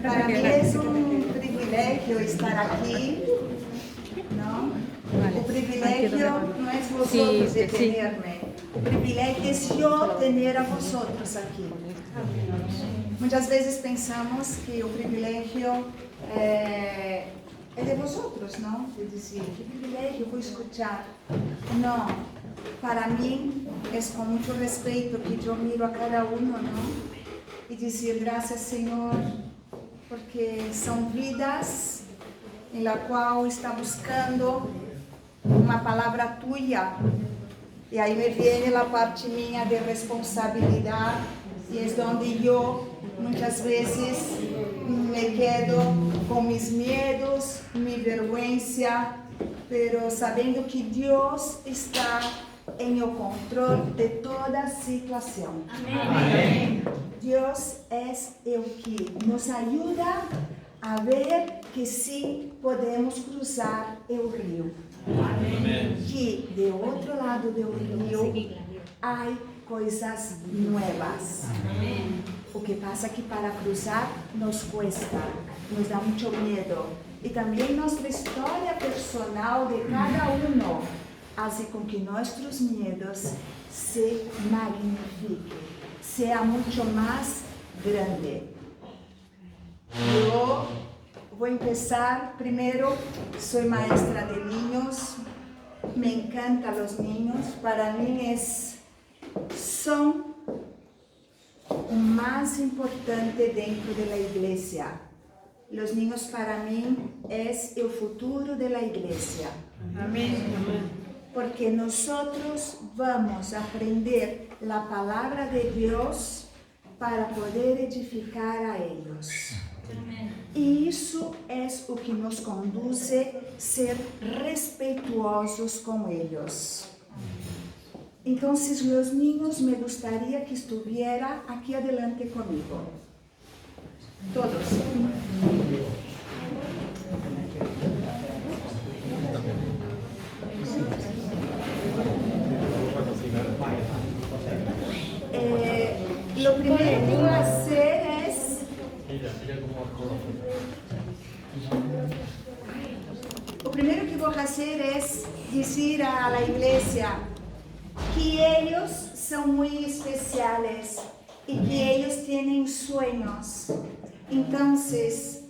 Para mí es un privilegio estar aquí, ¿no? El privilegio no es vosotros de tenerme, el privilegio es yo tener a vosotros aquí. Muchas veces pensamos que el privilegio es de vosotros, ¿no? De decir, qué privilegio voy a escuchar. No, para mí es con mucho respeto que yo miro a cada uno, ¿no? Y decir gracias, Señor, porque son vidas en la cual está buscando una palabra tuya. Y ahí me viene la parte mía de responsabilidad, y es donde yo muchas veces me quedo con mis miedos, mi vergüenza, pero sabiendo que Dios está en el control de toda situación. Amén. Dios es el que nos ayuda a ver que sí podemos cruzar el río. Amén. Que de otro lado del río hay coisas nuevas. Amén. O que pasa que para cruzar nos cuesta, nos da mucho miedo. Y también nuestra historia personal de cada uno hace con que nuestros miedos se magnifiquen, sea mucho más grande. Yo voy a empezar primero, soy maestra de niños, me encantan los niños, para mí son más importante dentro de la iglesia. Los niños para mí es el futuro de la iglesia. Amén. Porque nosotros vamos a aprender la palabra de Dios para poder edificar a ellos. E isso é o que nos conduz a ser respetuosos com eles. Então, os niños, me gustaría que estuviera aqui adelante comigo. Todos. Lo primero que voy a hacer es decir a la iglesia que ellos son muy especiales y que ellos tienen sueños. Entonces,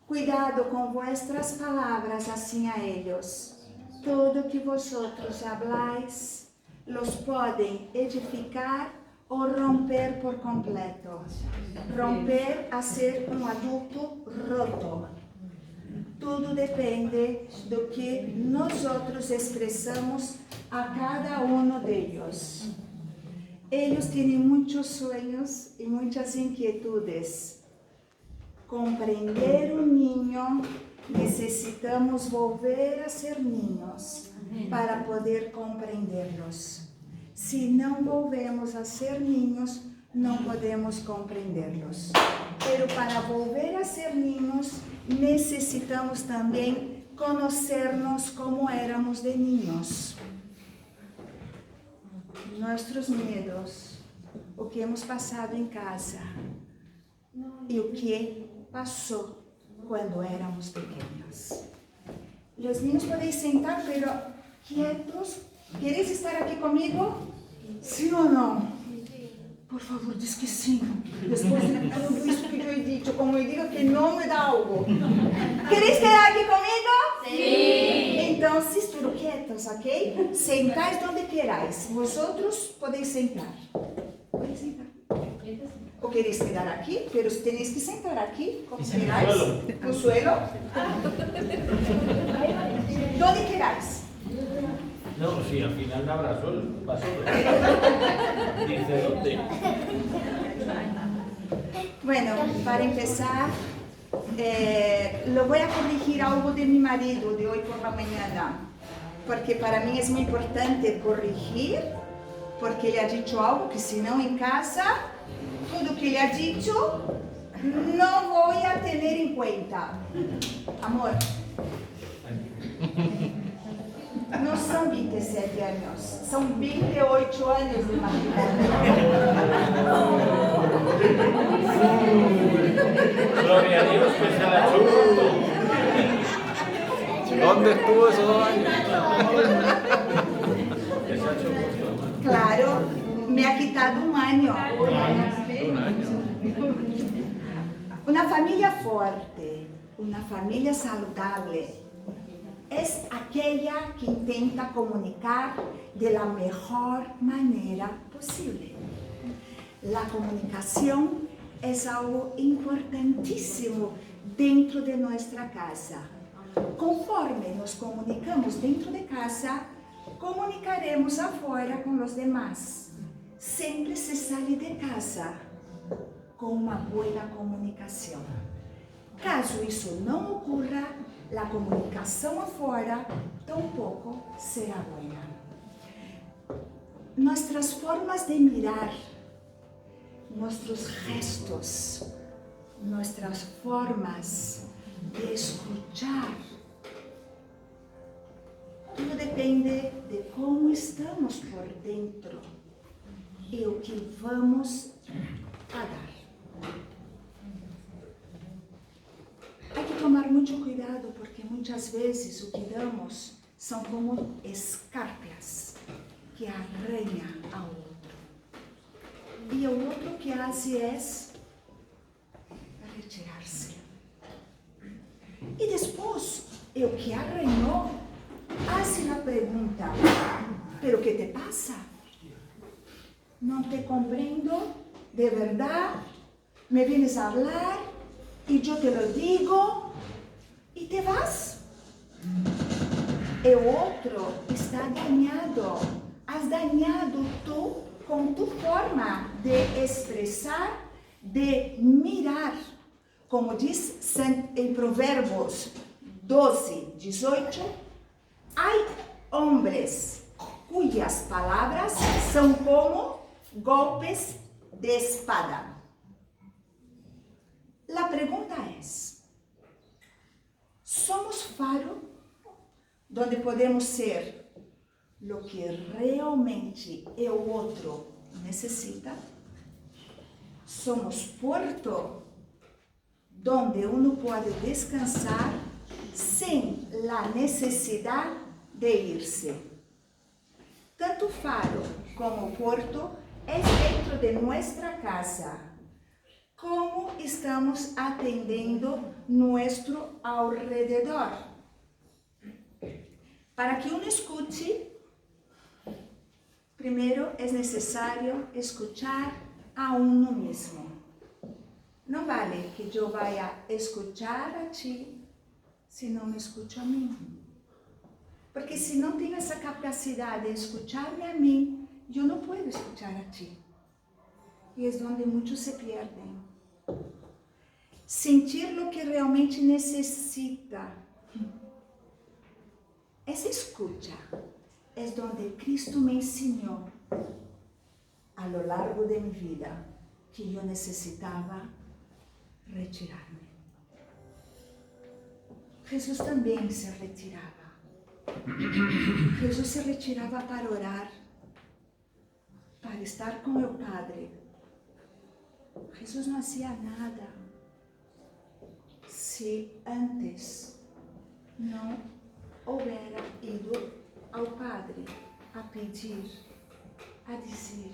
cuidado con vuestras palabras así a ellos. Todo que vosotros habláis los pueden edificar o romper por completo. Romper a ser un adulto roto. Todo depende do que nosotros expresamos a cada uno de ellos. Ellos tienen muchos sueños y muchas inquietudes. Comprender un niño, necesitamos volver a ser niños para poder comprenderlos. Si no volvemos a ser niños, no podemos comprenderlos. Pero para volver a ser niños, necesitamos también conocernos como éramos de niños. Nuestros miedos, o que hemos pasado en casa y o que pasó cuando éramos pequeños. Los niños podéis sentar, pero quietos. ¿Queréis estar aquí conmigo? ¿Sí o no? Por favor, diz que sim. Después de todo isso que yo he dicho, como yo digo que no me da algo. ¿Queréis quedar aquí conmigo? Sí. Entonces, pero quietos, ¿ok? Sentáis donde queráis. Vosotros podéis sentar. Podéis sentar. ¿O queréis quedar aquí? Pero tenéis que sentar aquí, como queráis. ¿En el suelo? ¿Dónde queráis? No, si al final no habrá sol, va solo. Dice dónde. Bueno, para empezar, lo voy a corregir algo de mi marido de hoy por la mañana, porque para mí es muy importante corregir, porque le ha dicho algo que si no en casa, todo que le ha dicho, no voy a tener en cuenta. Amor. No son 27 años, son 28 años de matrimonio. tuvo esos 2 años. Claro, me ha quitado un año. Un año. Una familia fuerte, una familia saludable, es aquella que intenta comunicar de la mejor manera posible. La comunicación es algo importantísimo dentro de nuestra casa. Conforme nos comunicamos dentro de casa, comunicaremos afuera con los demás. Siempre se sale de casa com uma boa comunicação. Caso isso não ocorra, a comunicação afora tampouco será boa. Nossas formas de mirar, nossos gestos, nossas formas de escuchar, tudo depende de como estamos por dentro e o que vamos a dar. Hay que tomar mucho cuidado porque muchas veces o que damos são como escarpias que arranham ao outro. E o outro que hace es retirar-se. E depois, o que arranhou, hace a pergunta: ¿pero qué te pasa? Não te compreendo, de verdade, me vienes a hablar y yo te lo digo y te vas. El otro está dañado. Has dañado tú con tu forma de expresar, de mirar. Como dice en Proverbios 12:18, hay hombres cuyas palabras son como golpes de espada. La pregunta es, ¿somos faro donde podemos ser lo que realmente el otro necesita? ¿Somos puerto donde uno puede descansar sin la necesidad de irse? Tanto faro como puerto es dentro de nuestra casa. ¿Cómo estamos atendiendo nuestro alrededor? Para que uno escuche, primero es necesario escuchar a uno mismo. No vale que yo vaya a escuchar a ti si no me escucho a mí. Porque si no tengo esa capacidad de escucharme a mí, yo no puedo escuchar a ti. Y es donde muchos se pierden. Sentir lo que realmente necesita. Esa escucha es donde Cristo me enseñó a lo largo de mi vida que yo necesitaba retirarme. Jesús también se retiraba. Jesús se retiraba para orar, para estar con el Padre. Jesús no hacía nada si antes no hubiera ido al Padre a pedir, a decir.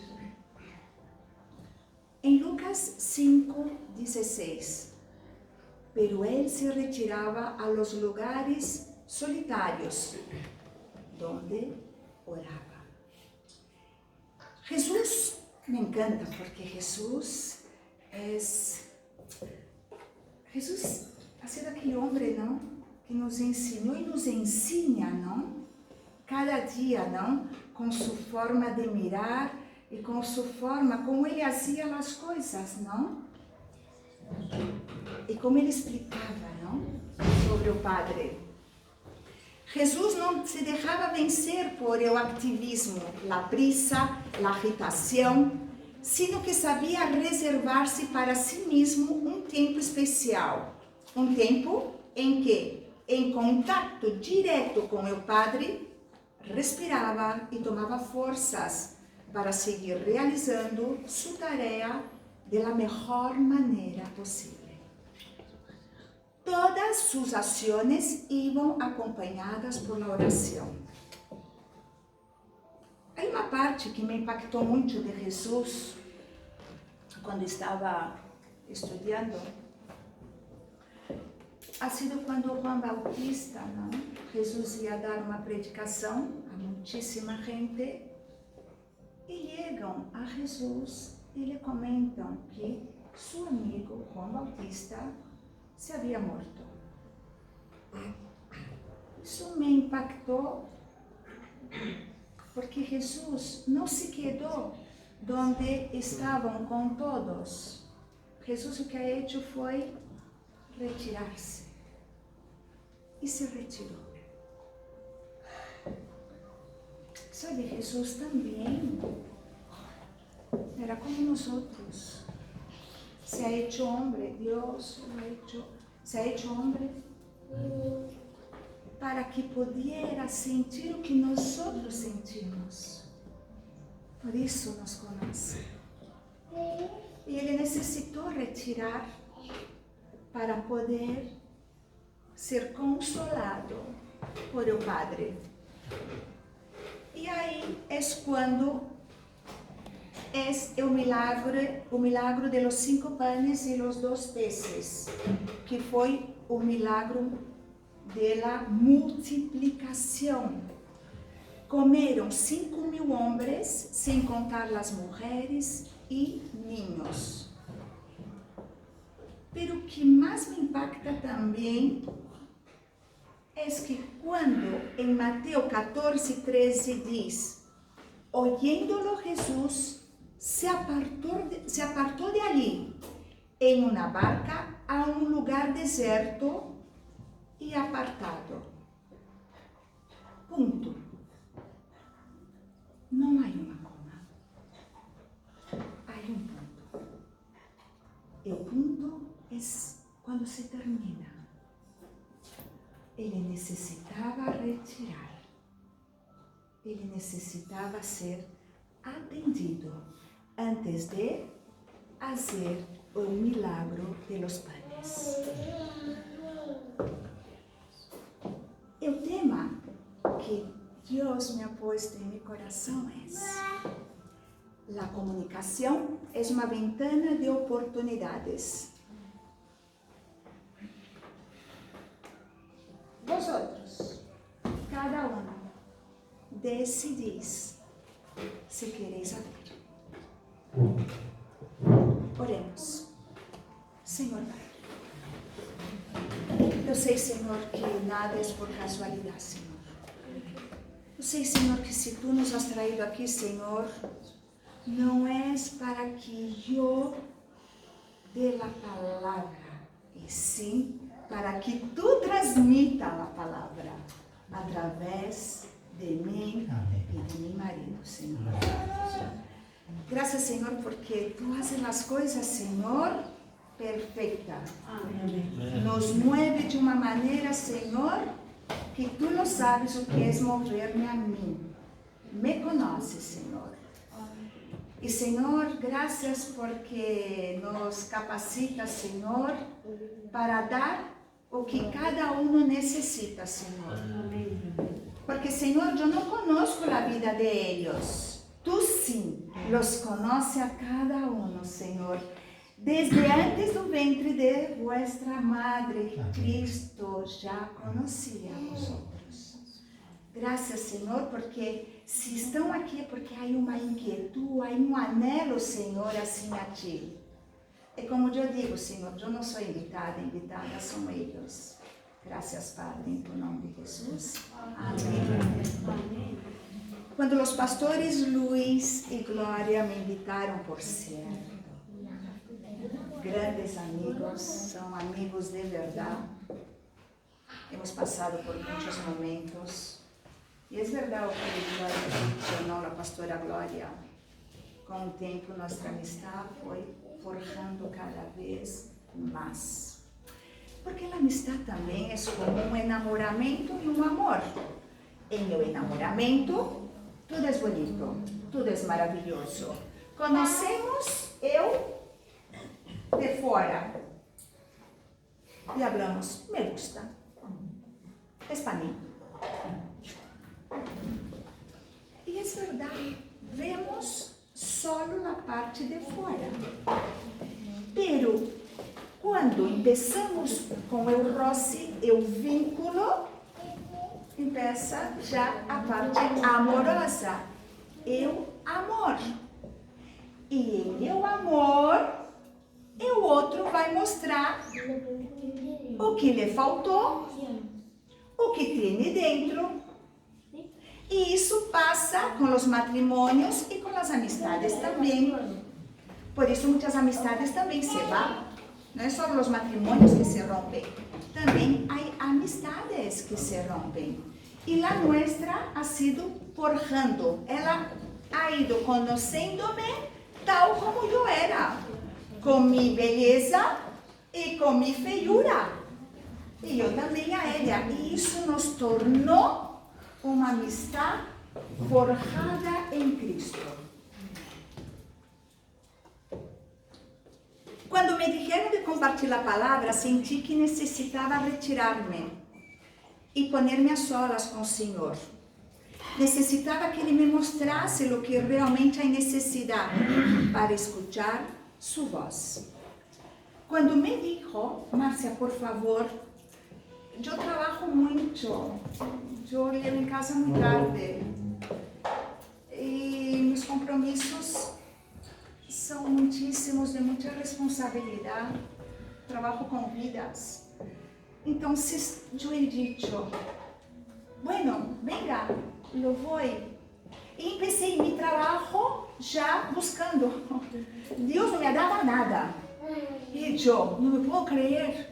En Lucas 5:16, pero él se retiraba a los lugares solitarios, donde oraba. Jesús me encanta porque Jesús ha sido aquele homem, não? Que nos ensinou e nos ensina, não? Cada dia, não? Com sua forma de mirar e com sua forma, como ele fazia as coisas, não? E como ele explicava, não? Sobre o Padre. Jesús não se deixava vencer por el activismo, a prisa, a agitação, sino que sabia reservar-se para si mesmo um tempo especial. Um tempo em que, em contato direto com o Padre, respirava e tomava forças para seguir realizando sua tarefa da melhor maneira possível. Todas sus acciones iban acompañadas por la oración. Hay una parte que me impactó mucho de Jesús cuando estaba estudiando. Ha sido cuando Juan Bautista, ¿no? Jesús iba a dar una predicación a muchísima gente y llegan a Jesús y le comentan que su amigo Juan Bautista se había muerto. Eso me impactó porque Jesús no se quedó donde estaban con todos. Jesús lo que ha hecho fue retirarse y se retiró. ¿Sabe? Jesús también era como nosotros. Se ha hecho hombre, Dios se ha hecho hombre para que pudiera sentir lo que nosotros sentimos. Por eso nos conoce. Y Él necesitó retirar para poder ser consolado por el Padre. Y ahí es cuando es el milagro de los 5 panes y los 2 peces, que fue un milagro de la multiplicación. Comeram 5.000 hombres, sem contar las mujeres y niños. Pero o que mais me impacta também é que quando em Mateus 14:13 diz: oyéndolo Jesús se apartou de ali em uma barca a um lugar deserto e apartado. Ponto. Não há uma coma. Há ponto. E o ponto é quando se termina. Ele necessitava retirar. Ele necessitava ser atendido antes de fazer o milagro de los panes. O tema que Dios me ha puesto en mi corazón es: la comunicación es una ventana de oportunidades. Vosotros, cada uno, decidís si queréis abrir. Oremos. Señor Padre, yo sé, Señor, que nada es por casualidad, Señor. Yo sé, Señor, que si tú nos has traído aquí, Señor, no es para que yo dé la palabra, y sí para que tú transmita la palabra a través de mí y de mi marido, Señor. Gracias, Señor, porque tú haces las cosas, Señor, perfectas. Nos mueve de una manera, Señor, que tú lo sabes o que es moverme a mí. Me conoces, Señor. Y, Señor, gracias porque nos capacitas, Señor, para dar o que cada uno necesita, Señor. Porque, Señor, yo no conozco la vida de ellos. Tú sí los conoces a cada uno, Señor. Desde antes del vientre de vuestra madre, Cristo ya conocía a vosotros. Gracias, Señor, porque si están aquí es porque hay una inquietud, hay un anhelo, Señor, así a ti. Y como yo digo, Señor, yo no soy invitada son ellos. Gracias, Padre, en tu nombre, Jesús. Amén. Cuando los pastores Luis y Gloria me invitaron, por cierto, grandes amigos, son amigos de verdad. Hemos pasado por muchos momentos. Y es verdad lo que Gloria mencionó, la pastora Gloria. Con el tiempo nuestra amistad fue forjando cada vez más. Porque la amistad también es como un enamoramiento y un amor. En el enamoramiento, todo es bonito, todo es maravilloso. Conocemos eu de fora. y hablamos, me gusta. Es para mí. Y es verdad, vemos solo la parte de fuera. Pero quando começamos com o roce e o vínculo, começa já a parte amorosa, e o amor. E ele é o amor, e o outro vai mostrar o que lhe faltou, o que tem dentro. E isso passa com os matrimônios e com as amistades também. Por isso muitas amistades também se vão. Não é só os matrimônios que se rompem. Também há amistades que se rompem. E a nossa ha sido forjando. Ela ha ido conhecendo-me tal como eu era. Com minha beleza e com minha feiura. E eu também a ela. E isso nos tornou uma amistade forjada em Cristo. Quando me dijeron de compartilhar a palavra, senti que necessitava retirar-me e poner-me a solas com o Senhor. Necessitava que Ele me mostrasse o que realmente há necessidade para escutar sua voz. Quando me dijo, Márcia, por favor, eu trabalho muito, eu leio em casa muito tarde e meus compromissos são muitíssimos, de muita responsabilidade, trabalho com vidas. Então, se eu he dicho, bueno, venga, lo voy. E comecei meu trabalho já buscando. Deus não me dava nada. E eu não me posso crer.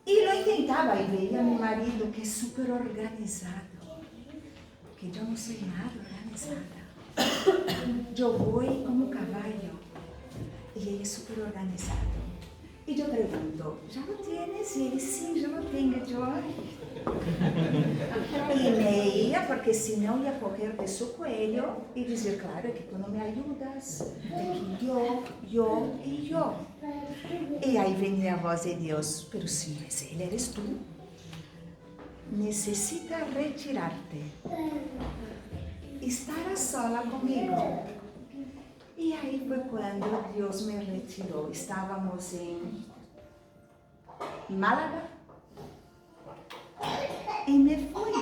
E lo intentava e veia meu marido que é super organizado, que eu não sou nada organizada. Eu vou como caballo e ele é super organizado. E eu pergunto, já lo tienes? E ele, sim, já lo tenho. E me ia, porque senão ia correr de seu coelho e dizer, claro, é que tu não me ajudas, é que eu. E aí vem a voz de Deus, pero sim, mas ele eres tu. Necessita retirar-te. Estar a sola comigo. E aí foi quando Deus me retirou. Estávamos em Málaga e me fui.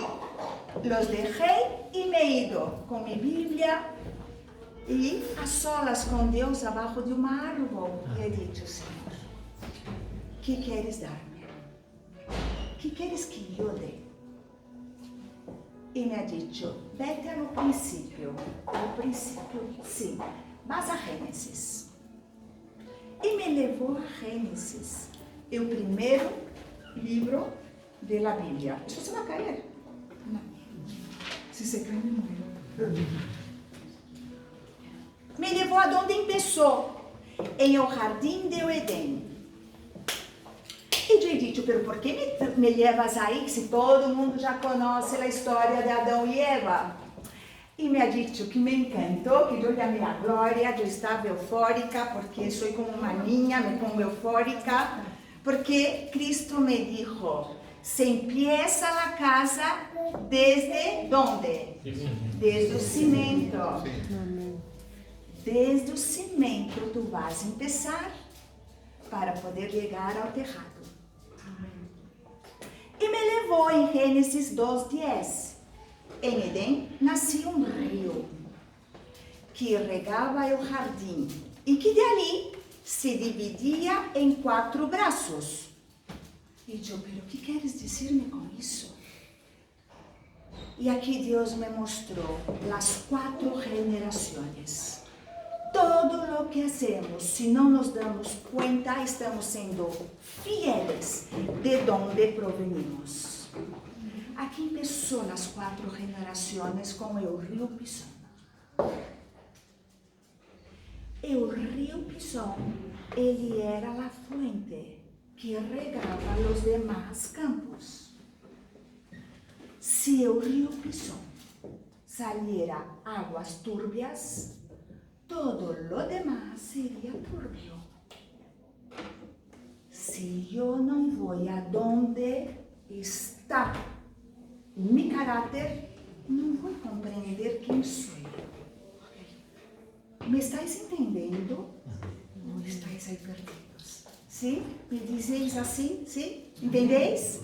Los dejei e me he ido com minha Bíblia e a solas com Deus abaixo de uma árvore. E he dicho, Senhor, que queres dar-me? Que queres que eu dê? E me ha dicho, vete ao princípio. Ao princípio, sim. Vas a Gênesis. E me levou a Gênesis, o primeiro livro da Bíblia. Isso se vai cair? Não. Se se cair, me morro. Me levou a onde começou, em o jardim de Edém. E eu disse, pero por que me levas aí, se todo mundo já conhece a história de Adão e Eva? E me ha dicho que me encantou, que eu llamé a glória, eu estava eufórica, porque sou como uma niña, me pongo eufórica, porque Cristo me dijo, se empieza a casa desde onde? Desde o cimento. Desde o cimento tu vas empezar para poder chegar ao terrado. E me levou em Gênesis 2:10. Em Edém nascia um rio que regava o jardim e que de ali se dividia em 4 braços. E eu, pero o que queres dizer-me com isso? E aqui Deus me mostrou as 4 gerações. Todo o que hacemos, se não nos damos conta, estamos sendo fieles de onde provenimos. Aqui começou nas 4 gerações com o rio Pisón. O rio Pisón, ele era a fuente que regava os demais campos. Se o rio Pisón saliera águas turbias, todo lo demás seria turbio. Se se yo no voy a donde está mi carácter, no voy a comprender quién soy. ¿Me estáis entendiendo? ¿O estáis ahí perdidos? ¿Sí? ¿Me dices así? ¿Sí? ¿Entendéis?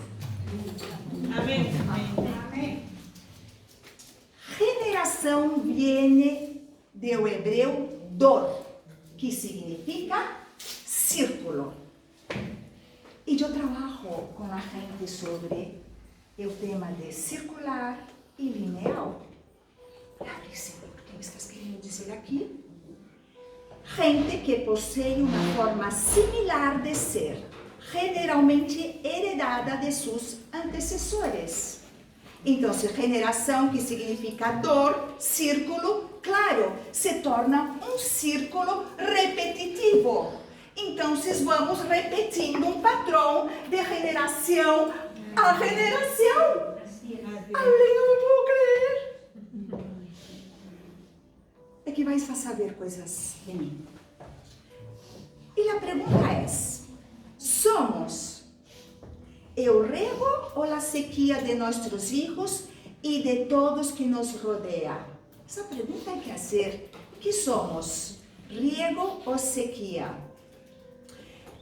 Amén. Amén. Generação viene do hebreu dor, que significa círculo. Y yo trabajo con la gente sobre el tema de circular y lineal. ¿Qué me estás queriendo decir aquí? Gente que posee una forma similar de ser, generalmente heredada de sus antecesores. Entonces, generación, que significa dor, círculo, claro, se torna un círculo repetitivo. Entonces, vamos repetindo un patrón de generación a generación. Além, eu não vou creer. É que vais a saber coisas de mim. E a pergunta é: somos el riego o la sequía de nuestros hijos y de todos que nos rodea? Esa pregunta hay que hacer. ¿Qué somos? ¿Riego o sequía?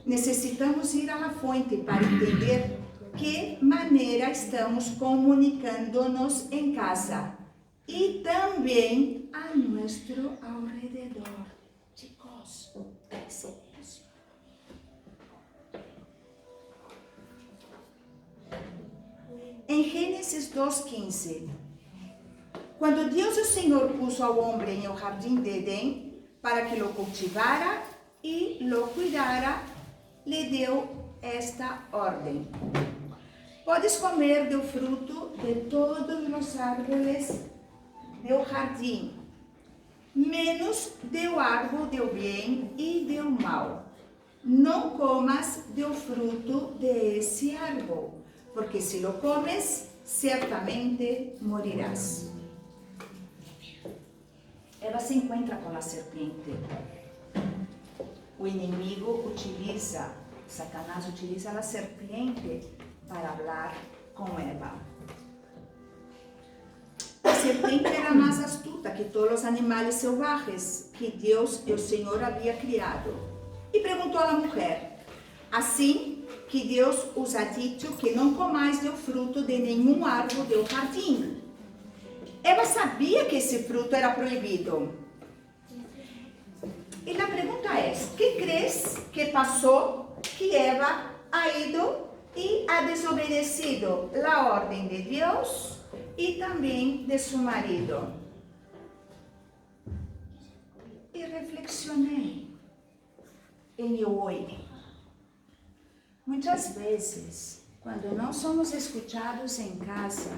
Necesitamos ir a la fuente para entender qué manera estamos comunicándonos en casa y también a nuestro alrededor. Chicos, silencio. En Génesis 2:15, cuando Dios el Señor puso al hombre en el jardín de Edén para que lo cultivara y lo cuidara, le dio esta orden: puedes comer del fruto de todos los árboles del jardín, menos del árbol del bien y del mal. No comas del fruto de ese árbol, porque si lo comes, ciertamente morirás. Eva se encuentra con la serpiente. O inimigo utiliza, Satanás utiliza la serpiente para hablar con Eva. La serpiente era más astuta que todos los animales salvajes que Dios, el Señor, había criado. Y preguntó a la mujer: así que Dios os ha dicho que no comáis del fruto de ningún árbol del jardín. Eva sabía que ese fruto era prohibido. Y la pregunta es: ¿qué crees que pasó? Que Eva ha ido y ha desobedecido la orden de Dios y también de su marido. Y reflexioné en el hoy. Muchas veces, cuando no somos escuchados en casa,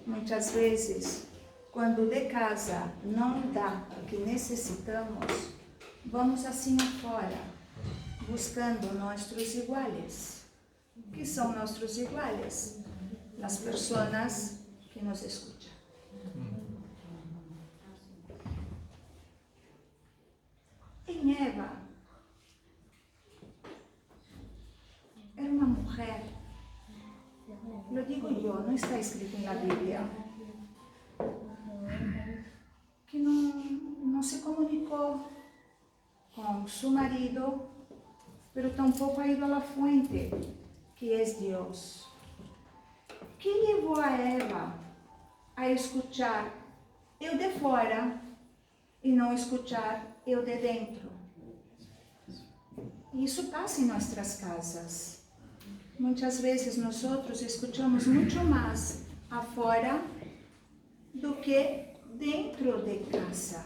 muchas veces, quando de casa não dá o que necessitamos, vamos assim afora, buscando nossos iguales. Que são nossos iguales? As pessoas que nos escutam. Em Eva, era uma mulher, lo digo eu, não está escrito na Bíblia, que não se comunicou com seu marido, pero tampouco ha ido a la fuente, que é Deus. Que levou a Eva a escuchar eu de fora e não escuchar eu de dentro? E isso passa em nossas casas. Muitas vezes nós escutamos muito mais afora do que dentro de casa,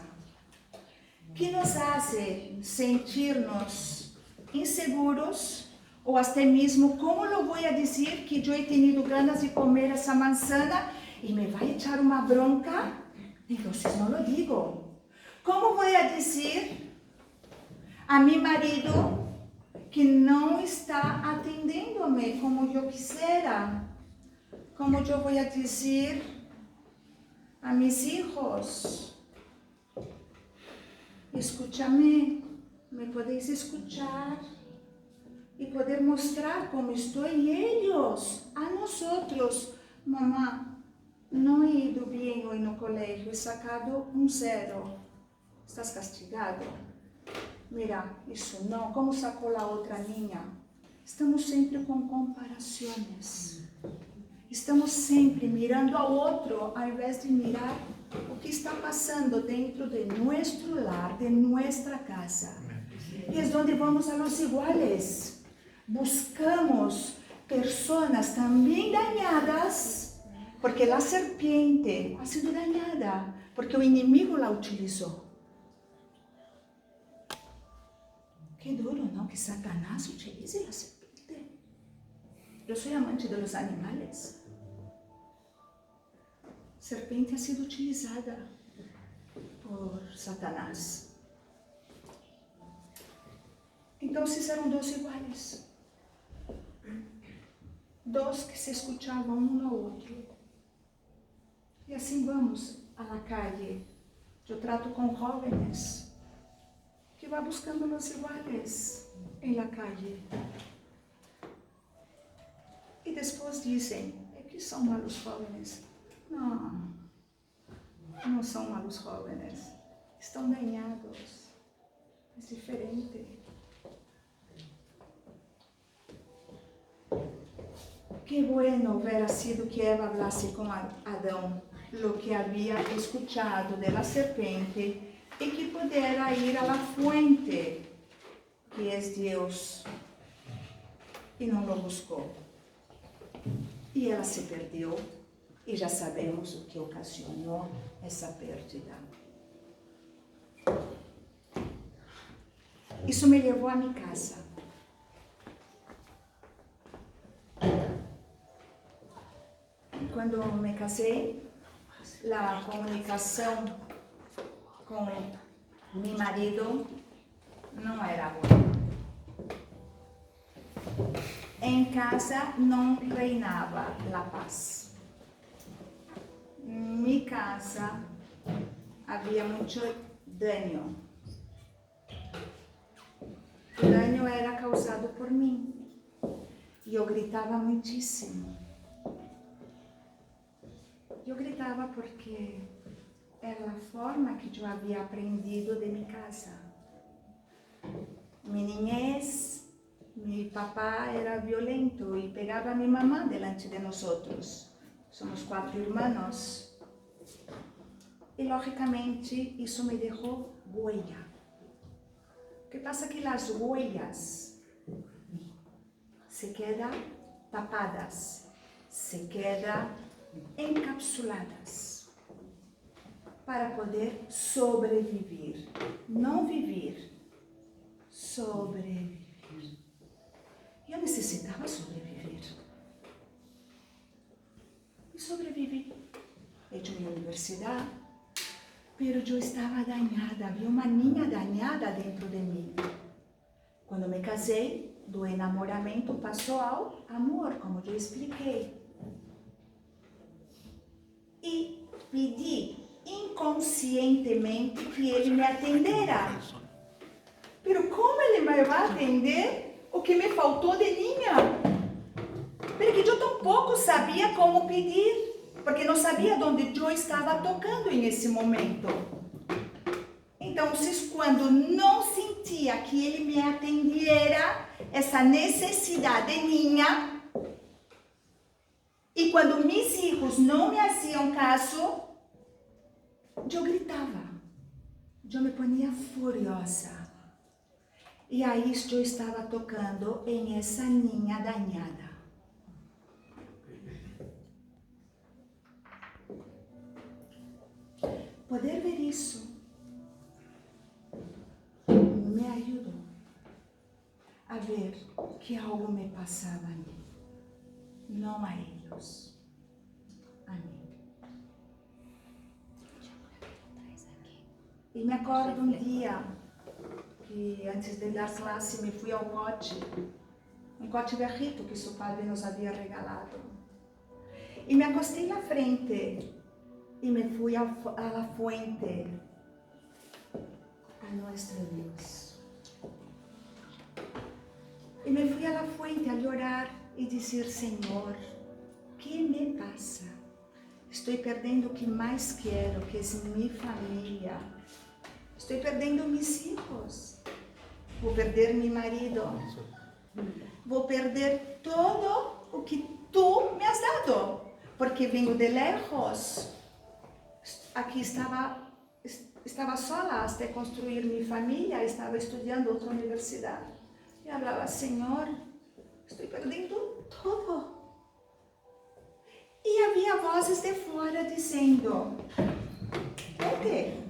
que nos hace sentirnos inseguros ou até mesmo: como lo voy a dizer que eu he tenido ganas de comer essa manzana e me vai echar uma bronca? Então não lo digo. Como vou a dizer a meu marido que não está atendendo-me como eu quisiera? Como eu vou a dizer a mis hijos: escúchame, me podéis escuchar? y poder mostrar cómo estoy y ellos, a nosotros. Mamá, no he ido bien hoy no colegio, he sacado un 0. Estás castigado. Mira, eso no, ¿cómo sacó la otra niña? Estamos siempre con comparaciones. Estamos sempre mirando ao outro, ao invés de mirar o que está passando dentro de nosso lar, de nossa casa. E é onde vamos a los iguales. Buscamos pessoas também dañadas, porque a serpiente ha sido dañada, porque o inimigo la utilizou. Que duro, não? Que Satanás utilize a serpiente. Eu sou amante dos animais. Serpiente ha sido utilizada por Satanás. Então eram 2 iguais. 2 que se escutavam um ao outro. E assim vamos à la calle. Eu trato com jovens que vão buscando os iguais em la calle. E depois dizem, é que são malos jovens. Não, não são malos jovens. Estão dañados. É diferente. Que bueno hubiera sido que Eva hablase con Adán lo que había escuchado de la serpiente y que pudiera ir a la fuente, que es Dios, y no lo buscó. Y ella se perdió, y ya sabemos lo que ocasionó esa pérdida. Isso me levou a minha casa. Quando me casei, a comunicação com meu marido não era boa. Em casa não reinava a paz. Em minha casa havia muito dano. O dano era causado por mim. E eu gritava muitíssimo. Eu gritava porque era a forma que eu havia aprendido de minha casa. Minha niñez, meu papá era violento e pegava a minha mamã delante de nós. Somos 4 irmãos. E, logicamente, isso me deixou huella. O que pasa é que as huellas se quedam tapadas, se quedam encapsuladas para poder sobreviver, não viver, sobreviver. Eu necessitava sobreviver. E sobrevivi. Hecho minha universidade, pero eu estava dañada, havia uma niña dañada dentro de mim. Quando me casei, do enamoramento passou ao amor, como eu expliquei. E pedi inconscientemente que ele me atendera. Pero como ele me vai atender o que me faltou de niña? Porque eu tampouco sabia como pedir, porque não sabia onde eu estava tocando nesse momento. Então, quando não sentia que ele me atendiera essa necessidade minha, e quando meus filhos não me faziam caso, eu gritava, eu me ponia furiosa. E aí eu estava tocando em essa niña dañada. Poder ver isso me ajudou a ver que algo me passava a mim, não a eles, a mim. E me acordo um dia que antes de dar classe me fui ao coche, um coche berrito que seu padre nos havia regalado. E me acostei na frente e me fui a la fuente, a nuestro Dios. E me fui a fuente a llorar y decir, Señor, ¿qué me pasa? Estoy perdendo o que mais quero, que es mi familia. Estoy perdendo mis hijos. Vou perder mi marido. Vou perder todo o que tú me has dado. Porque vengo de lejos. Aqui estava sola hasta construir mi familia. Estava estudando outra universidade. E falava, Senhor, estou perdendo todo. E havia vozes de fora dizendo, vete,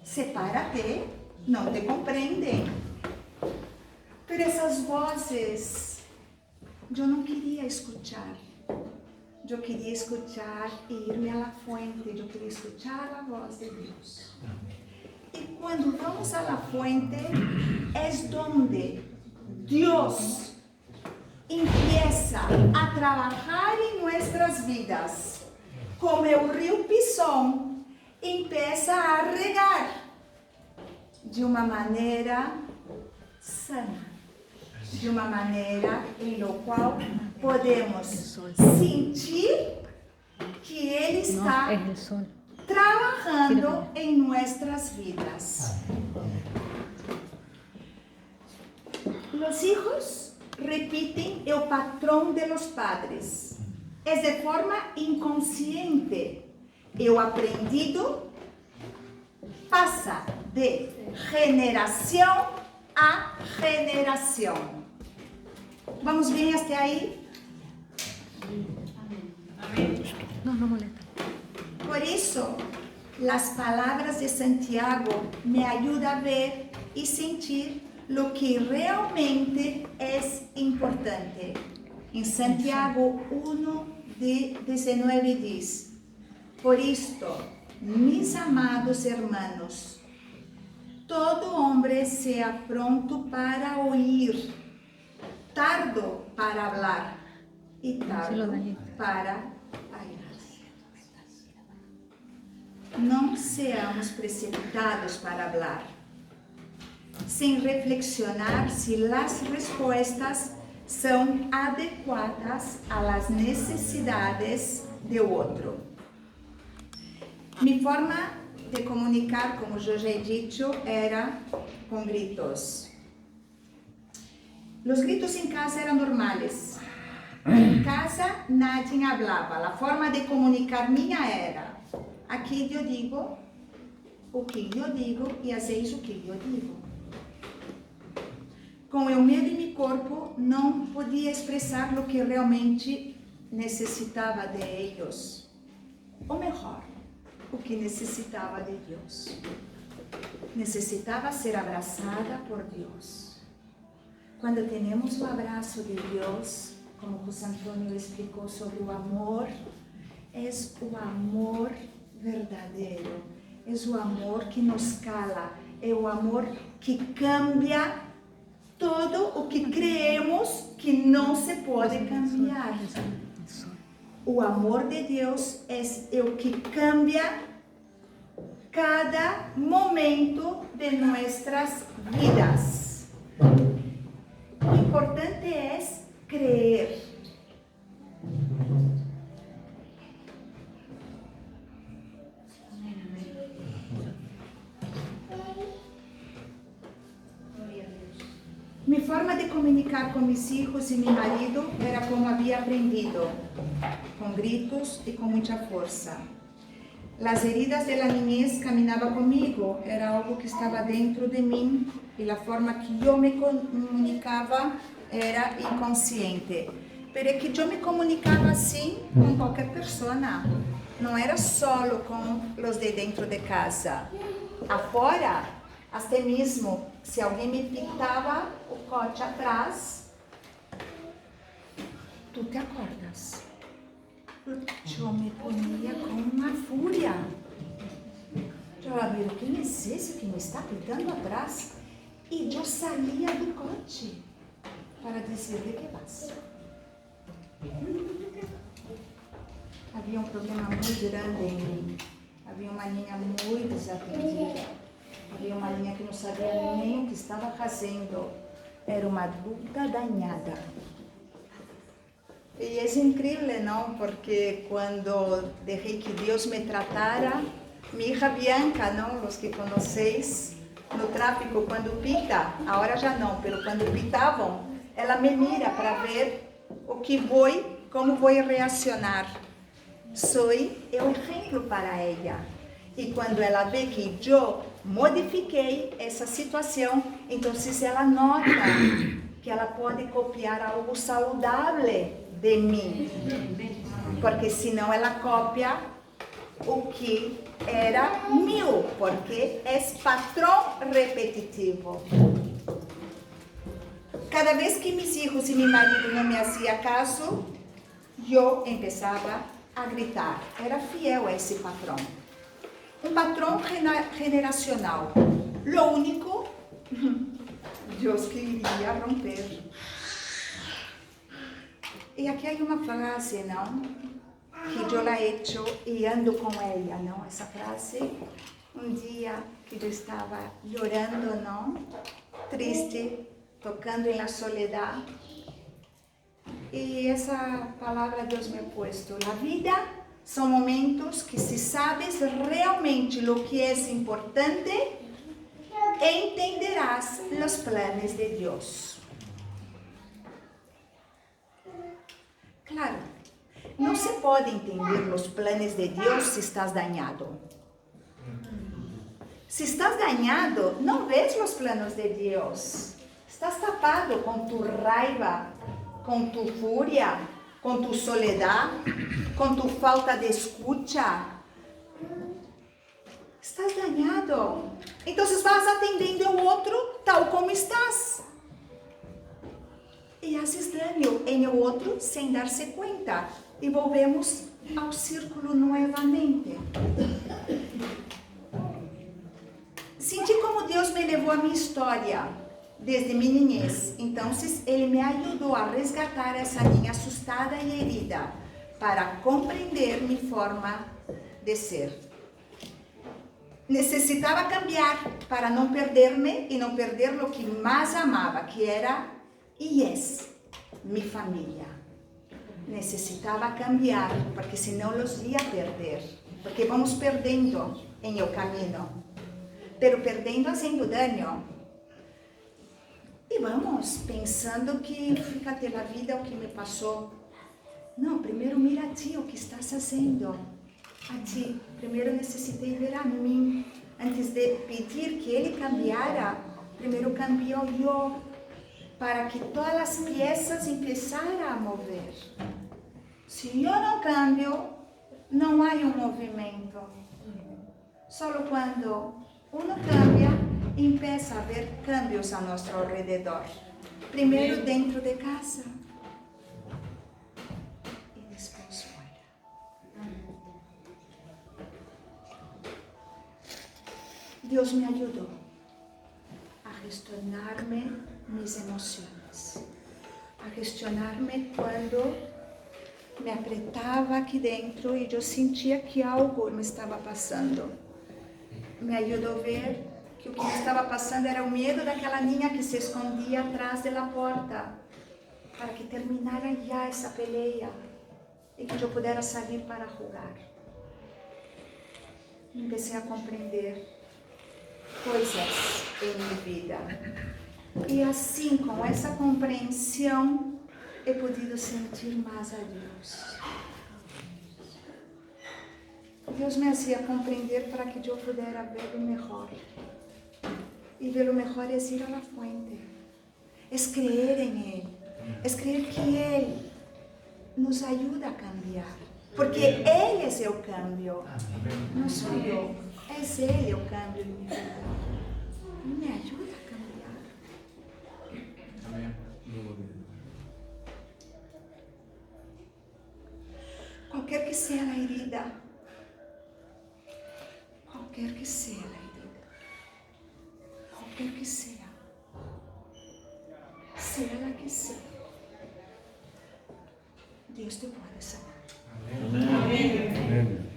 separa-te, não te compreendem. Por essas vozes, eu não queria escutar. Eu queria escutar e ir-me à fuente. Eu queria escutar a voz de Deus. E quando vamos à fuente, é onde Deus empieza a trabajar en nuestras vidas, como el río Pisón empieza a regar de una manera sana, de una manera en la cual podemos sentir que Él está trabajando en nuestras vidas. Los hijos repiten el patrón de los padres. Es de forma inconsciente. El aprendido pasa de generación a generación. ¿Vamos bien hasta ahí? No molesta. Por eso, las palabras de Santiago me ayudan a ver y sentir lo que realmente es importante. En Santiago 1:19 dice, por esto, mis amados hermanos, todo hombre sea pronto para oír, tardo para hablar y tardo para airarse. No seamos precipitados para hablar, sin reflexionar si las respuestas son adecuadas a las necesidades de otro. Mi forma de comunicar, como yo ya he dicho, era con gritos. Los gritos en casa eran normales. En casa nadie hablaba. La forma de comunicar mía era, aquí yo digo o que yo digo y hacéis o que yo digo. Com o medo em meu corpo, não podia expressar o que realmente necessitava de eles. Ou melhor, o que necessitava de Deus. Necessitava ser abraçada por Deus. Quando temos o abraço de Deus, como José Antônio explicou sobre o amor, é o amor verdadeiro. É o amor que nos cala. É o amor que cambia todo o que creemos que não se pode cambiar. O amor de Deus é o que cambia cada momento de nossas vidas. O importante é creer. Mi forma de comunicar con mis hijos y mi marido era como había aprendido, con gritos y con mucha fuerza. Las heridas de la niñez caminaban conmigo, era algo que estaba dentro de mí y la forma que yo me comunicaba era inconsciente. Pero es que yo me comunicaba así con cualquier persona, no era solo con los de dentro de casa. Afuera, até mesmo, se alguém me pintava o corte atrás, tu te acordas? Eu me ponia com uma fúria. Eu falava, quem é esse que me está pintando atrás? E eu saía do corte para dizer de que vas. Havia um problema muito grande em mim. Havia uma linha muito desatendida. Havia uma linha que não sabia nem o que estava fazendo. era uma adulta dañada. E é incrível, não? Porque quando deixei que Deus me tratara, minha hija Bianca, não? Os que conheceis, no tráfico, quando pita, agora já não, mas quando pitavam, ela me mira para ver o que vou, como vou reaccionar. Sou o exemplo para ela. E quando ela vê que eu modifiquei essa situação, então ela nota que ela pode copiar algo saudável de mim. Porque senão ela copia o que era meu, porque é patrão repetitivo. Cada vez que meus filhos e meu marido não me faziam caso, eu começava a gritar. Era fiel a esse patrão. Um patrão generacional. Lo único, Deus queria romper. E aqui há uma frase, não? Que eu la hecho e ando com ela, não? Essa frase, um dia que eu estava chorando, não? Triste, tocando na soledad. E essa palavra Deus me ha puesto. A vida são momentos que se sabes realmente o que é importante, entenderás os planos de Deus. Claro, não se pode entender os planos de Deus se estás dañado. Se estás dañado, não vês os planos de Deus. Estás tapado com tu raiva, com tu fúria, com tu soledad, com tu falta de escucha. Estás dañado. Então vas atendendo ao outro tal como estás. E haces dano em o outro sem dar-se conta. E volvemos ao círculo novamente. Senti como Deus me levou a minha história desde minha niñez. Então, Ele me ajudou a resgatar essa niña assustada e herida para compreender minha forma de ser. Necessitava cambiar para não perder-me e não perder o que mais amava, que era e é minha família. Necessitava cambiar, porque senão os ia perder. Porque vamos perdendo em o caminho, pero perdendo fazendo dano. E vamos pensando que fica pela vida o que me passou. Não, primeiro mira a ti o que estás fazendo. A ti. Primeiro necessitei ver a mim. Antes de pedir que Ele cambiara, primeiro cambiou eu. Para que todas as peças começaram a mover. Se eu não cambio, não há movimento. Só quando uno cambia, começa a haver cambios a nosso alrededor. Primeiro dentro de casa e depois fora. Deus me ajudou a gestionar-me minhas emoções, a gestionar-me quando me apretava aqui dentro e eu sentia que algo me estava passando. Me ajudou a ver que o que me estava passando era o medo daquela niña que se escondia atrás da porta, para que terminara já essa peleia e que eu pudesse sair para jogar. Comecei a compreender coisas em minha vida. E assim, com essa compreensão, he podido sentir mais a Deus. Deus me hacía compreender para que eu pudesse ver o melhor. E ver o melhor é ir à fuente. É crer em Ele. É crer que Ele nos ajuda a cambiar. Porque Ele é o cambio. Não sou eu. É Ele o cambio em minha vida. Me ajuda a cambiar. Amém. Qualquer que seja a herida, qualquer que seja a herida, qualquer que seja ela que seja, Deus te pode sanar. Amém. Amém.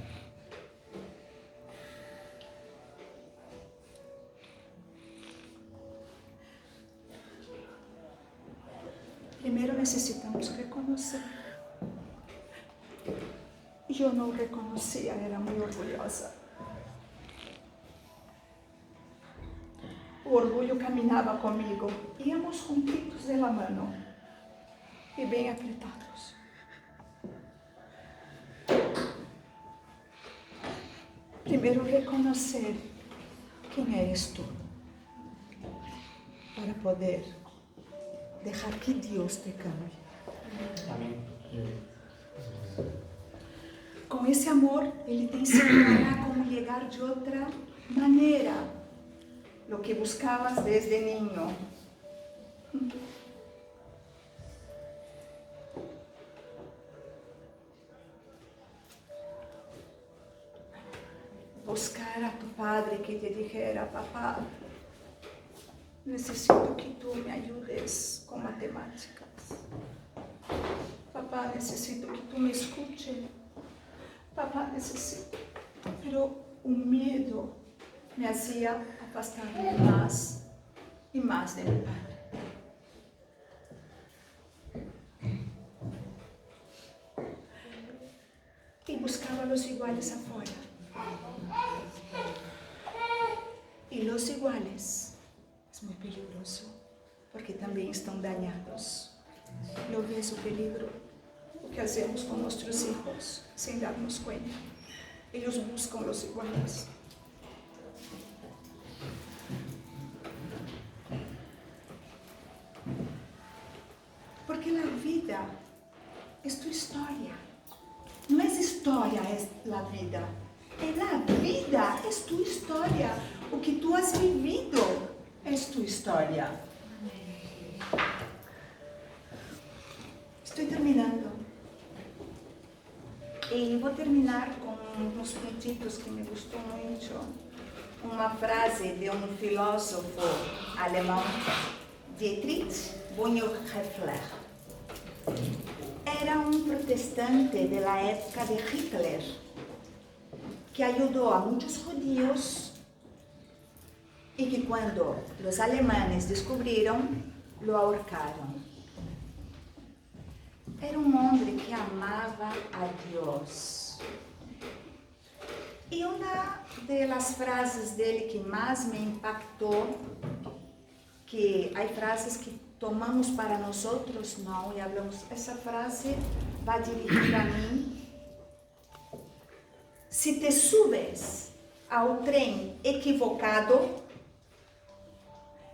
Primero necesitamos reconocer. Yo no reconocía, era muy orgullosa. O orgullo caminaba conmigo. Íbamos juntitos de la mano y bien apretados. Primero reconocer quién eres tú para poder dejar que Dios te cambie. Amén. Con ese amor, Él te enseñará cómo llegar de otra manera, lo que buscabas desde niño. Buscar a tu padre que te dijera: papá, necesito que tú me ayudes con matemáticas. Papá, necesito que tú me escuches. Papá, necesito. Pero un miedo me hacía apartarme más y más de mi padre. Y buscaba los iguales afuera. Y los iguales es muy peligroso, porque también están dañados. ¿Lo ves o peligro? Lo que hacemos con nuestros hijos sin darnos cuenta. Ellos buscan los iguales. Porque la vida es tu historia. No es historia, es la vida. La vida es tu historia. O que tú has vivido es tu historia. Estoy terminando. Y voy a terminar con unos puntitos que me gustó mucho. Una frase de un filósofo alemán, Dietrich Bonhoeffer. Era un protestante de la época de Hitler que ayudó a muchos judíos y que cuando los alemanes descubrieron, lo ahorcaron. Era un hombre que amaba a Dios. Y una de las frases de él que más me impactó, que hay frases que tomamos para nosotros, no, y hablamos, esa frase va dirigida a mí. Si te subes ao trem equivocado,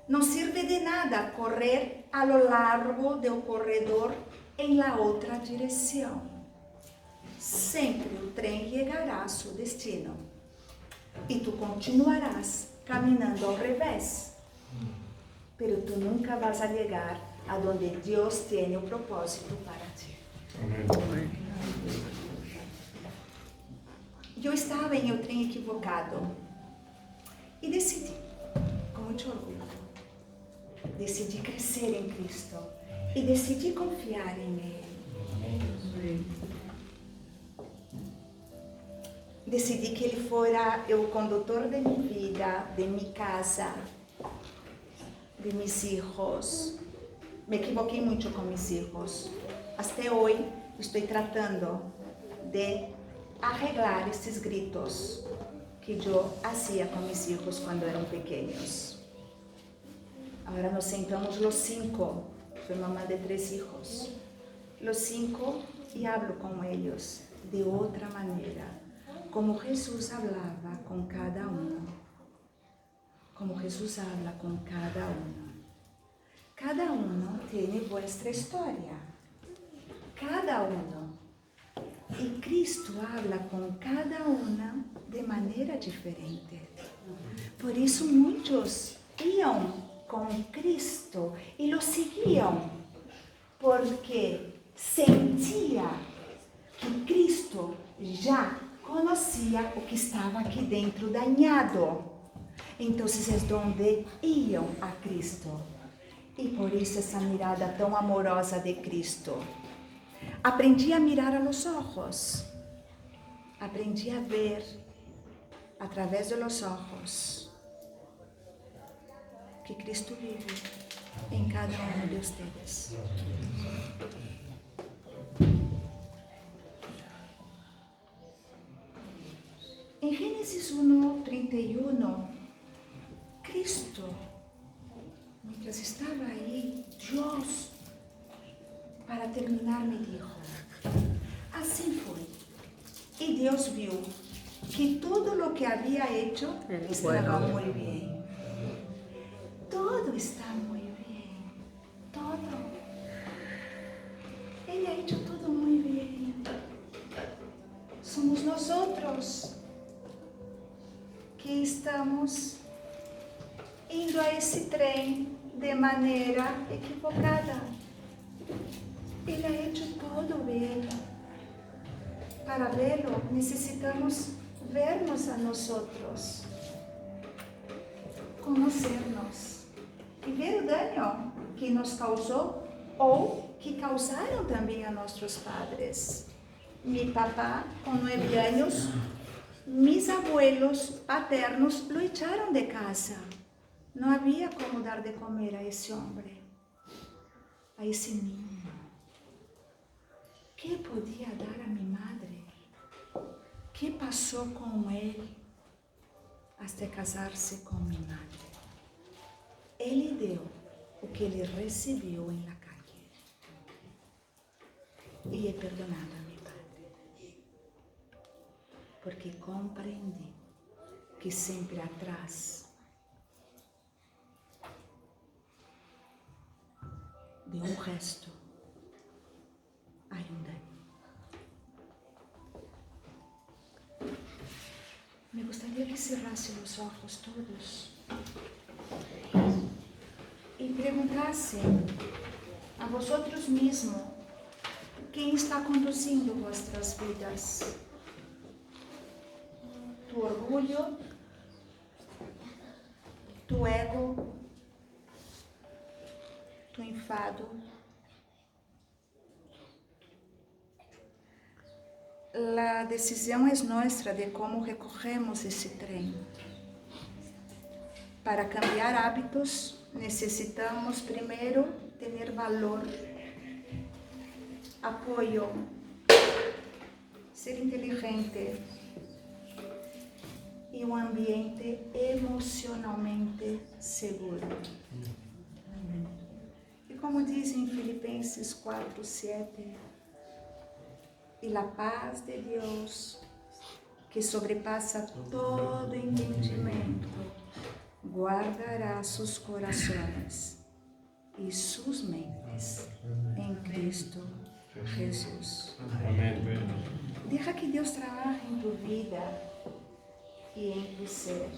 no sirve de nada correr a lo largo del corredor en la otra dirección. Siempre el tren llegará a su destino y tú continuarás caminando al revés. Pero tú nunca vas a llegar a donde Dios tiene un propósito para ti. Amén. Yo estaba en el tren equivocado y decidí, con mucho orgullo, decidí crecer en Cristo y decidí confiar en Él. Decidí que Él fuera el conductor de mi vida, de mi casa, de mis hijos. Me equivoqué mucho con mis hijos. Hasta hoy estoy tratando de arreglar esses gritos que yo hacía con mis hijos cuando eran pequeños. Ahora nos sentamos los 5, soy mamá de 3 hijos, los 5 y hablo con ellos de otra manera, como Jesús hablaba con cada uno, como Jesús habla con cada uno. Cada uno tiene vuestra historia, cada uno. Y Cristo habla con cada una de manera diferente. Por eso muchos iban con Cristo y lo seguían, porque sentía que Cristo já conocía o que estaba aqui dentro dañado. Entonces es donde iam a Cristo. E por isso essa mirada tão amorosa de Cristo. Aprendi a mirar a los ojos. Aprendi a ver através de los ojos que Cristo vive. en cada uno de ustedes. En Génesis 1:31, Cristo, mientras estaba ahí, Dios, para terminar, me dijo, así fue. Y Dios vio que todo lo que había hecho estaba muy bien. Todo está muy bien. Todo. Él ha hecho todo muy bien. Somos nosotros que estamos indo a ese tren de manera equivocada. Él ha hecho todo bien. Para verlo, necesitamos vernos a nosotros, conocernos y ver o daño que nos causó o que causaron también a nuestros padres. Mi papá, con 9 años, mis abuelos paternos lo echaron de casa. No había cómo dar de comer a ese hombre, a ese niño. ¿Qué podía dar a mi madre? ¿Qué pasó con él hasta casarse con mi madre? Él le dio lo que le recibió en la calle. Y he perdonado a mi padre, porque comprendí que siempre atrás de un gesto hay un daño. Me gustaría que cerrase los ojos todos y preguntasen a vosotros mismos quién está conduciendo vuestras vidas. Tu orgullo, tu ego, tu enfado. La decisión es nuestra de cómo recogemos ese tren. Para cambiar hábitos necesitamos primero tener valor, apoyo, ser inteligente y un ambiente emocionalmente seguro. Y como dice en Filipenses 4:7, y la paz de Dios, que sobrepasa todo entendimiento, guardará sus corazones y sus mentes en Cristo Jesús. Amén. Deja que Dios trabaje en tu vida y en tu ser.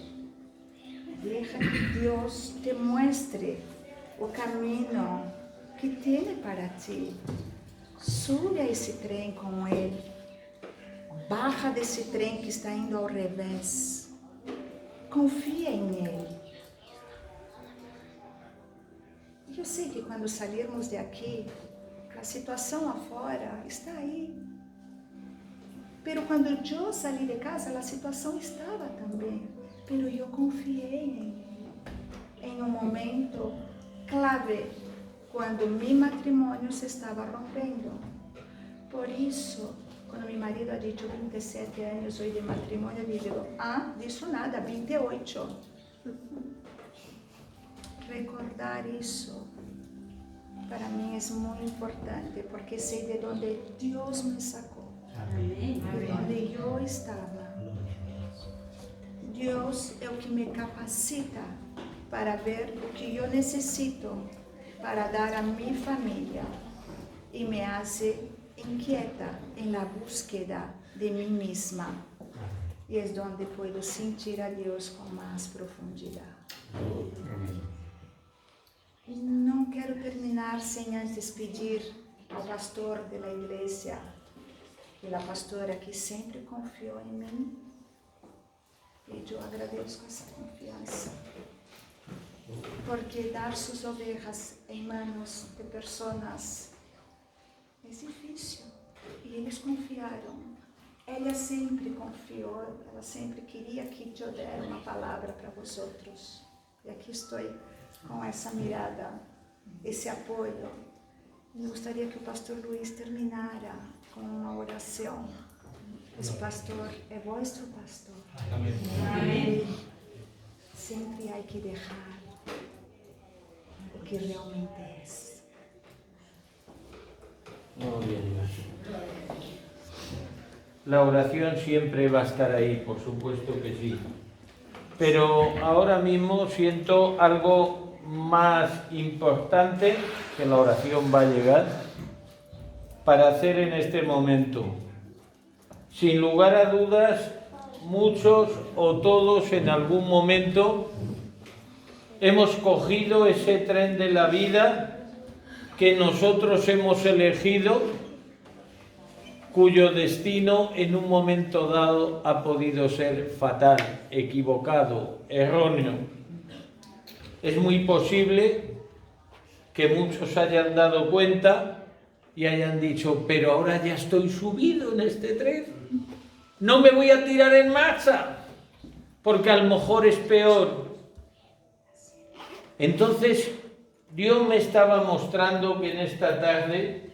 Deja que Dios te muestre o camino que tiene para ti. Sube a esse trem com Ele. Baja desse trem que está indo ao revés. Confia em Ele. Eu sei que quando sairmos de aqui, a situação afora está aí. Pero quando eu saí de casa, a situação estava também. Pero eu confiei em Ele. Em um momento clave, quando meu matrimônio se estava rompendo. Por isso, quando meu marido ha dicho 27 anos hoje de matrimônio, eu digo, disso nada, 28. Recordar isso, para mim é muito importante, porque sei de onde Deus me sacou, de onde eu estava. Deus é o que me capacita para ver o que eu necessito para dar a mi familia y me hace inquieta en la búsqueda de mí misma. Y es donde puedo sentir a Dios con más profundidad. No quiero terminar sin antes pedir al pastor de la iglesia y la pastora que siempre confió en mí. Y yo agradezco esa confianza. Porque dar sus ovejas en manos de personas es difícil. Y ellos confiaron. Ella siempre confió, ela sempre queria que eu desse uma palavra para vosotros. E aqui estou com essa mirada ese apoyo. Me gustaría que el pastor Luis terminara con una oración. Es pastor, es vuestro pastor. Amén. Siempre hay que dejar lo que realmente es. Muy bien, Dios. La oración siempre va a estar ahí, por supuesto que sí. Pero ahora mismo siento algo más importante, que la oración va a llegar, para hacer en este momento. Sin lugar a dudas, muchos o todos en algún momento hemos cogido ese tren de la vida que nosotros hemos elegido, cuyo destino en un momento dado ha podido ser fatal, equivocado, erróneo. Es muy posible que muchos hayan dado cuenta y hayan dicho, pero ahora ya estoy subido en este tren, no me voy a tirar en marcha, porque a lo mejor es peor. Entonces, Dios me estaba mostrando que en esta tarde,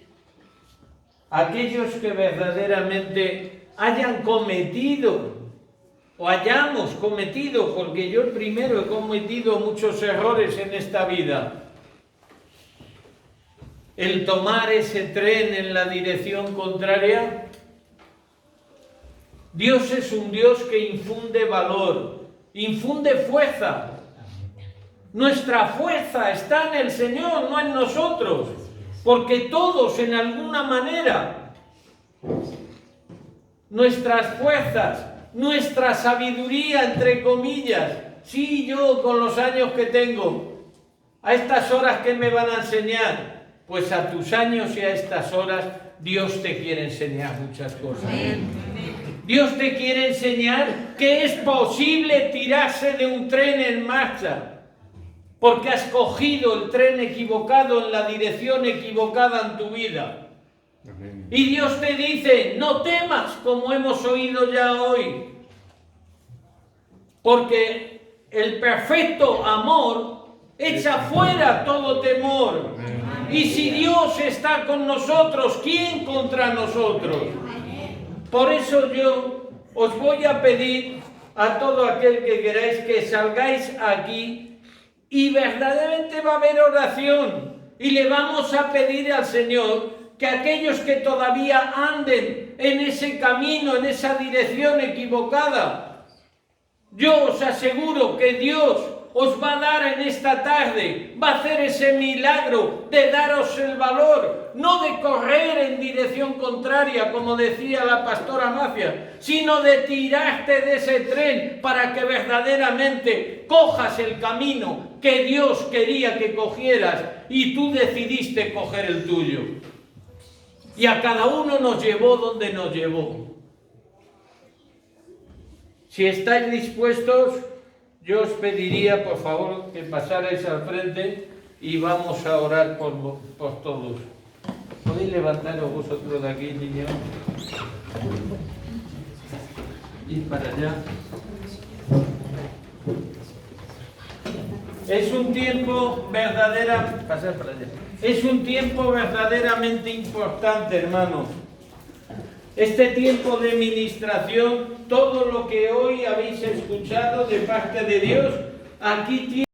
aquellos que verdaderamente hayan cometido, o hayamos cometido, porque yo el primero he cometido muchos errores en esta vida, el tomar ese tren en la dirección contraria. Dios es un Dios que infunde valor, infunde fuerza. Nuestra fuerza está en el Señor, no en nosotros, porque todos en alguna manera, nuestras fuerzas, nuestra sabiduría, entre comillas, sí, yo con los años que tengo, a estas horas que me van a enseñar, pues a tus años y a estas horas Dios te quiere enseñar muchas cosas. Dios te quiere enseñar que es posible tirarse de un tren en marcha, porque has cogido el tren equivocado en la dirección equivocada en tu vida. Y Dios te dice, no temas, como hemos oído ya hoy, porque el perfecto amor echa fuera todo temor. Y si Dios está con nosotros, ¿quién contra nosotros? Por eso yo os voy a pedir a todo aquel que queráis que salgáis aquí y verdaderamente va a haber oración y le vamos a pedir al Señor que aquellos que todavía anden en ese camino, en esa dirección equivocada, yo os aseguro que Dios os va a dar en esta tarde, va a hacer ese milagro de daros el valor, no de correr en dirección contraria, como decía la pastora Macia, sino de tirarte de ese tren para que verdaderamente cojas el camino que Dios quería que cogieras y tú decidiste coger el tuyo. Y a cada uno nos llevó donde nos llevó. Si estáis dispuestos, yo os pediría, por favor, que pasarais al frente y vamos a orar por todos. ¿Podéis levantaros vosotros de aquí, niños? Ir para allá. Es un tiempo pasar para allá. Es un tiempo verdaderamente importante, hermanos. Este tiempo de ministración, todo lo que hoy habéis escuchado de parte de Dios, aquí tiene